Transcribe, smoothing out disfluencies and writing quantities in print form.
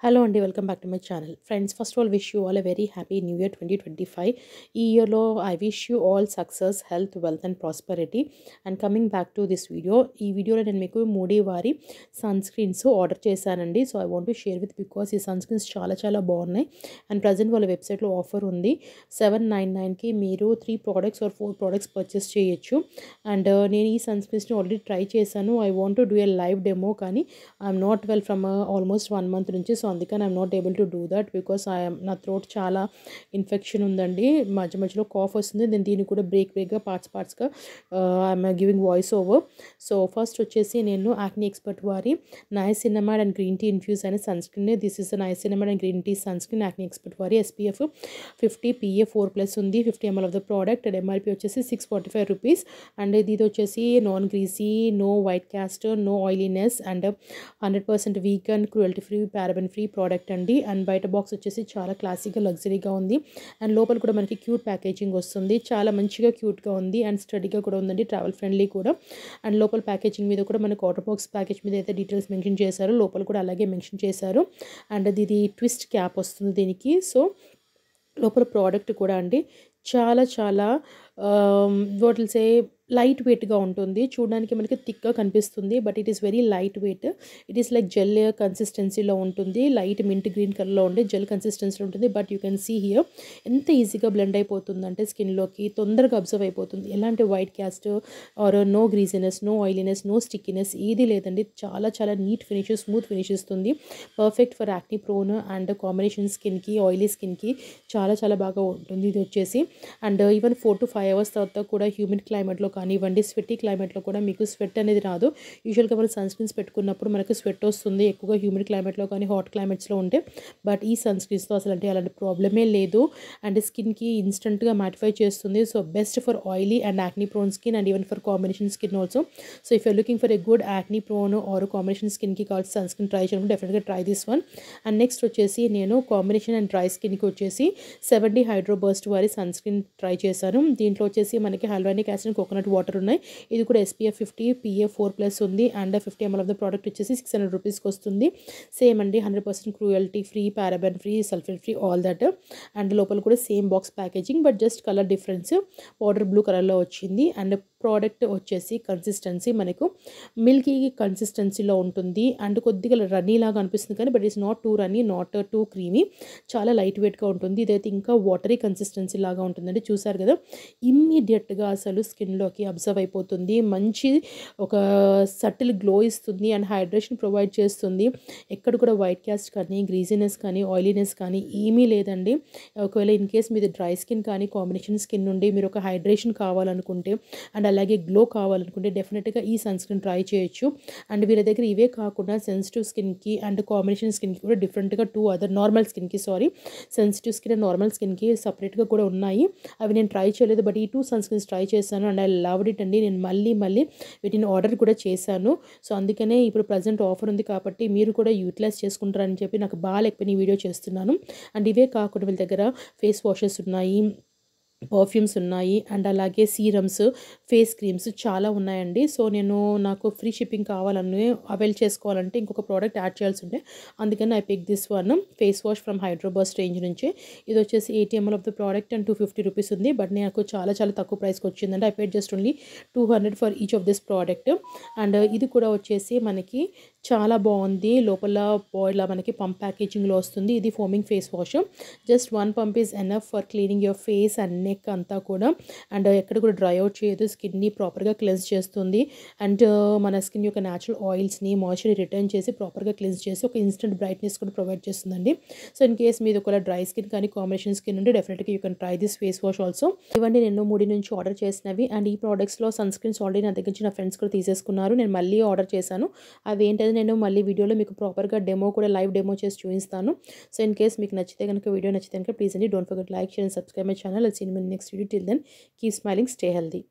Hello అండి, welcome back to my channel. Friends, first of all wish you all a very happy new year 2025. ఈ ఇయర్లో I wish you all success, health, wealth and prosperity. And coming back to this video, ఈ వీడియోలో నేను మీకు మోడీ వారి sun screens order చేశానండి. So I want to share with because ఈ sun screens చాలా బాగున్నాయి. అండ్ ప్రజెంట్ వాళ్ళ వెబ్సైట్లో ఆఫర్ ఉంది. 799కి మీరు 3 ప్రోడక్ట్స్ ఆర్ 4 ప్రోడక్ట్స్ పర్చేస్ చేయొచ్చు. అండ్ నేను ఈ సన్ స్క్రీన్స్ని ఆల్రెడీ ట్రై చేశాను. I want to do a live demo, కానీ I'm not well from almost 1 month నుంచి. సో అందుకని I'm not able to do that because నా థ్రోట్ చాలా ఇన్ఫెక్షన్ ఉందండి. మధ్యలో కాఫ్ వస్తుంది. నేను దీన్ని కూడా బ్రేక్గా పార్ట్స్గా I'm giving voice over. So first వచ్చేసి నేను యాక్నీ ఎక్స్పర్ట్ వారి niacinamide and green tea infuse అనే sunscreen. This is niacinamide and green tea sunscreen acne expert వారి SPF 50 PA 4+ ఉంది. 50 ml of the product. And MRP వచ్చేసి 645 rupees. And ఇది వచ్చేసి non greasy, no white cast, no oiliness and 100% vegan, cruelty free, paraben free product అండి. And బయట box వచ్చేసి చాలా క్లాసిక్గా, లగ్జరీగా ఉంది. అండ్ లోపల కూడా మనకి క్యూట్ ప్యాకేజింగ్ వస్తుంది. చాలా మంచిగా క్యూట్గా ఉంది అండ్ స్టడీగా కూడా ఉందండి, ట్రావెల్ ఫ్రెండ్లీ కూడా. అండ్ లోపల ప్యాకేజింగ్ మీద కూడా మనకు వాటర్ బాక్స్ ప్యాకేజ్ మీద అయితే డీటెయిల్స్ మెన్షన్ చేశారు, లోపల కూడా అలాగే మెన్షన్ చేశారు. అండ్ ఇది ట్విస్ట్ క్యాప్ వస్తుంది దీనికి. సో లోపల ప్రోడక్ట్ కూడా అండి చాలా వాట్ విల్ సే లైట్ వెయిట్గా ఉంటుంది. చూడడానికి మనకి థిక్గా కనిపిస్తుంది, but it is very light weight. It is like gel కన్సిస్టెన్సీలో ఉంటుంది. లైట్ మింట్ గ్రీన్ కలర్లో ఉండే జెల్ కన్సిస్టెన్సీలో ఉంటుంది. But you can see here ఎంత ఈజీగా బ్లెండ్ అయిపోతుంది అంటే స్కిన్లోకి తొందరగా అబ్జర్వ్ అయిపోతుంది. ఎలాంటి white cast or no greasiness, no oiliness, no stickiness ఏది లేదండి. చాలా నీట్ ఫినిష్, స్మూత్ ఫినిష్ ఇస్తుంది. Perfect for acne prone and combination స్కిన్కి, ఆయిలీ స్కిన్కి చాలా బాగా ఉంటుంది ఇది వచ్చేసి. అండ్ ఈవెన్ 4 to 5 hours తర్వాత కూడా హ్యూమిడ్ క్లైమేట్లో కానివ్వండి, స్వెట్టి క్లైమేట్లో కూడా మీకు స్వెట్ అనేది రాదు. యూజువల్గా మనం సన్ స్క్రీన్స్ పెట్టుకున్నప్పుడు మనకు స్వెట్ వస్తుంది ఎక్కువగా హ్యూమిడ్ క్లైమేట్లో కానీ, హాట్ క్లైమేట్స్లో ఉంటే. బట్ ఈ సన్ స్క్రీన్స్తో అసలు అలాంటి ప్రాబ్లమే లేదు. అండ్ స్కిన్కి ఇన్స్టెంట్గా మ్యాటిఫై చేస్తుంది. So best for oily and acne prone skin and even for combination skin also. So if you're looking for a good acne prone or combination స్కిన్కి కావాల్సిన సన్ స్క్రీన్ ట్రై చేయడం డెఫినెట్గా try this one. And next వచ్చేసి నేను combination and dry స్కిన్కి వచ్చేసి 70 hydro burst వారి sunscreen try చేశాను. దీంట్లో వచ్చేసి మనకి హైల్యూరానిక్ యాసిడ్, కోకోనట్ వాటర్ ఉన్నాయి. ఇది కూడా SPF 50 PA 4+ ఉంది. And 50 ml of the product వచ్చేసి 600 రూపీస్కి వస్తుంది. సేమ్ అండి, 100% cruelty free, paraben free, sulphate free, all that. And లోపల కూడా same box packaging, but just colour difference powder blue కలర్లో వచ్చింది. అండ్ ప్రోడక్ట్ వచ్చేసి కన్సిస్టెన్సీ మనకు మిల్కీ కన్సిస్టెన్సీలో ఉంటుంది. అండ్ కొద్దిగా రన్నీ లాగా అనిపిస్తుంది కానీ, but it's not two runny, not two creamy. చాలా లైట్ వెయిట్గా ఉంటుంది. ఇదైతే ఇంకా వాటరీ కన్సిస్టెన్సీ లాగా ఉంటుందండి. చూసారు కదా, ఇమ్మీడియట్గా అసలు స్కిన్లోకి అబ్జర్వ్ అయిపోతుంది. మంచి ఒక సటిల్ గ్లో ఇస్తుంది అండ్ హైడ్రేషన్ ప్రొవైడ్ చేస్తుంది. ఎక్కడ కూడా వైట్ క్యాస్ట్ కానీ, గ్రీజినెస్ కానీ, ఆయిలీనెస్ కానీ ఏమీ లేదండి. ఒకవేళ ఇన్ కేస్ మీది డ్రై స్కిన్ కానీ, కాంబినేషన్ స్కిన్ నుండి మీరు ఒక హైడ్రేషన్ కావాలనుకుంటే అండ్ అలాగే గ్లో కావాలనుకుంటే డెఫినెట్గా ఈ సన్ స్క్రీన్ ట్రై చేయొచ్చు. అండ్ వీళ్ళ దగ్గర ఇవే కాకుండా సెన్సిటివ్ స్కిన్కి అండ్ కాంబినేషన్ స్కిన్కి కూడా డిఫరెంట్గా 2 అదర్ నార్మల్ స్కిన్కి సెన్సిటివ్ స్కిన్ అండ్ నార్మల్ స్కిన్కి సపరేట్గా కూడా ఉన్నాయి. అవి నేను ట్రై చేయలేదు, బట్ ఈ 2 సన్ స్క్రీన్స్ ట్రై చేశాను అండ్ ఐ లవ్డ్ ఇట్ అండి. నేను మళ్ళీ వీటిని ఆర్డర్ కూడా చేశాను. సో అందుకనే ఇప్పుడు ప్రజెంట్ ఆఫర్ ఉంది కాబట్టి మీరు కూడా యూటిలైజ్ చేసుకుంటారని చెప్పి నాకు బాగా లేకపోయినా ఈ వీడియో చేస్తున్నాను. అండ్ ఇవే కాకుండా వీళ్ళ దగ్గర ఫేస్ వాషెస్ ఉన్నాయి, పర్ఫ్యూమ్స్ ఉన్నాయి, అండ్ అలాగే సీరమ్స్, ఫేస్ క్రీమ్స్ చాలా ఉన్నాయండి. సో నాకు ఫ్రీ షిప్పింగ్ కావాలని అవైల్ చేసుకోవాలంటే ఇంకొక ప్రోడక్ట్ యాడ్ చేయాల్సి ఉంటే అందుకని I pick this one face wash from Hydroburst range నుంచి. ఇది వచ్చేసి 80 ml of the product and 250 rupees ఉంది. బట్ నాకు చాలా తక్కువ ప్రైస్కి వచ్చిందండి. I paid just only 200 for each of this product. And ఇది కూడా వచ్చేసి మనకి చాలా బాగుంది. లోపల ఇలా మనకి పంప్ ప్యాకేజింగ్లో వస్తుంది. ఇది foaming face wash. Just 1 pump is enough for cleaning your face and neck అంతా కూడా. అండ్ ఎక్కడ కూడా డ్రై అవుట్ చేయదు, స్కిన్ని ప్రాపర్గా క్లెన్స్ చేస్తుంది. అండ్ మన స్కిన్ యొక్క న్యాచురల్ ఆయిల్స్ని, మాయిశ్చర్ని రిటర్న్ చేసి ప్రాపర్గా క్లెన్స్ చేసి ఒక ఇన్స్టెంట్ బ్రైట్నెస్ కూడా ప్రొవైడ్ చేస్తుందండి. సో ఇన్ కేస్ మీది ఒకవేళ డ్రై స్కిన్ కానీ, కాంబినేషన్ స్కిన్ ఉంటే డెఫినెట్గా you can try this face wash also. ఇవన్నీ నేను మూడి నుంచి ఆర్డర్ చేసినవి. అండ్ ఈ ప్రోడక్ట్స్లో సన్ స్క్రీన్స్ ఆల్రెడీ నా దగ్గర నుంచి నా ఫ్రెండ్స్ కూడా తీసేసుకున్నారు. నేను మళ్ళీ ఆర్డర్ చేశాను. అవి ఏంటంటే నేను మళ్ళీ వీడియోలో మీకు ప్రాపర్గా డెమో కూడా లైవ్ డెమో చేసి చూపిస్తాను. సో ఇన్ కేస్ మీకు నచ్చితే కనుక, వీడియో నచ్చితే కనుక ప్లీజ్ అండి don't forget like, share and subscribe my channel. I'll see you in my next video. Till then, keep smiling, stay healthy.